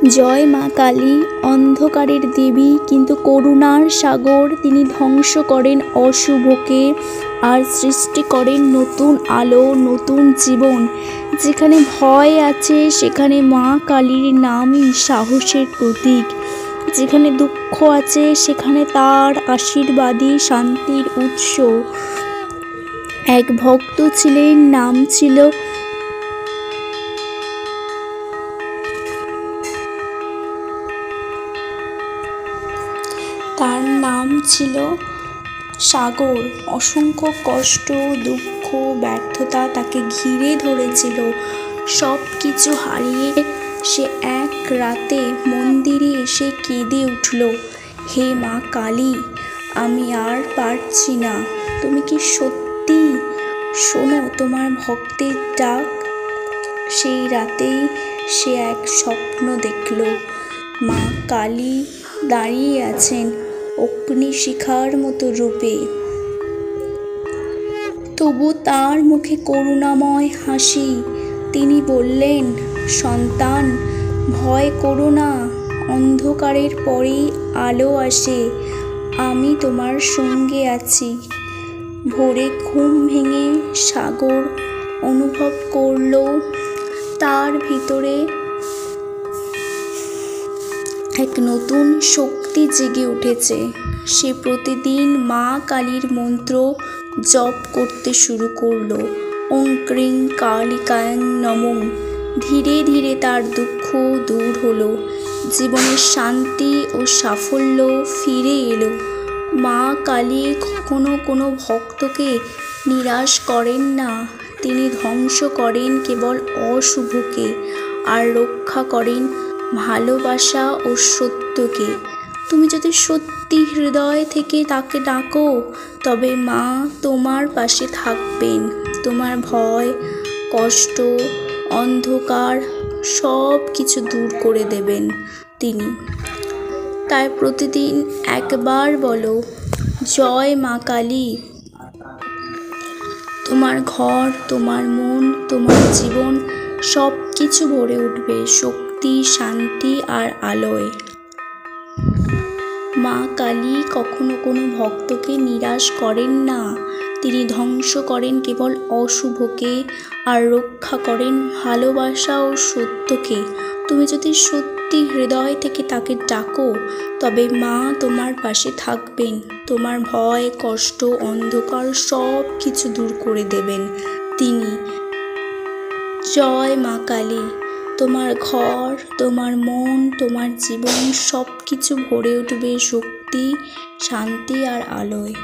জয় মা কালী, অন্ধকারের দেবী কিন্তু করুণার সাগর। তিনি ধ্বংস করেন অশুভকে আর সৃষ্টি করেন নতুন আলো, নতুন জীবন। যেখানে ভয় আছে সেখানে মা কালীর নামই সাহসের প্রতীক। যেখানে দুঃখ আছে সেখানে তার আশীর্বাদই শান্তির উৎস। এক ভক্ত ছিলেন, নাম ছিল তার নাম ছিল সাগর। অসংখ্য কষ্ট, দুঃখ, ব্যর্থতা তাকে ঘিরে ধরেছিল। সব কিছু হারিয়ে সে এক রাতে মন্দিরে এসে কেঁদে উঠল, হে মা কালী, আমি আর পারছি না। তুমি কি সত্যি শোনো তোমার ভক্তের ডাক? সেই রাতেই সে এক স্বপ্ন দেখল। মা কালী দাঁড়িয়ে আছেন অগ্নিশিখার মতো রূপে। তবু তার মুখে করুণাময় হাসি। তিনি বললেন, সন্তান, ভয় করো না, অন্ধকারের পরেই আলো আসে। আমি তোমার সঙ্গে আছি। ভোরে ঘুম ভেঙে সাগর অনুভব করল তার ভিতরে এক নতুন শক্তি জেগে উঠেছে। সে প্রতিদিন মা কালীর মন্ত্র জপ করতে শুরু করল, ওং ক্রিং কালিকায়ং নমঃ। ধীরে ধীরে তার দুঃখ দূর হলো, জীবনের শান্তি ও সাফল্য ফিরে এলো। মা কালী কখনো কোনো ভক্তকে নিরাশ করেন না। তিনি ধ্বংস করেন কেবল অশুভকে আর রক্ষা করেন ভালোবাসা ও সত্যকে। তুমি যদি সত্যি হৃদয় থেকে তাকে ডাকো, তবে মা তোমার পাশে থাকবেন। তোমার ভয়, কষ্ট, অন্ধকার সব কিছু দূর করে দেবেন তিনি। তাই প্রতিদিন একবার বলো, জয় মা কালী। তোমার ঘর, তোমার মন, তোমার জীবন সব কিছু ভরে উঠবে শক্তি, শান্তি আর আলোয়। মা কালী কখনো কোনো ভক্তকে নিরাশ করেন না। তিনি ধ্বংস করেন কেবল অশুভকে আর রক্ষা করেন ভালোবাসা ও সত্যকে। তুমি যদি সত্যি হৃদয় থেকে তাকে ডাকো, তবে মা তোমার পাশে থাকবেন। তোমার ভয়, কষ্ট, অন্ধকার সব কিছু দূর করে দেবেন তিনি। জয় মা কালী। তোমার ঘর, তোমার মন, তোমার জীবন সব কিছু ভরে উঠবে শক্তি, শান্তি আর আলোয়।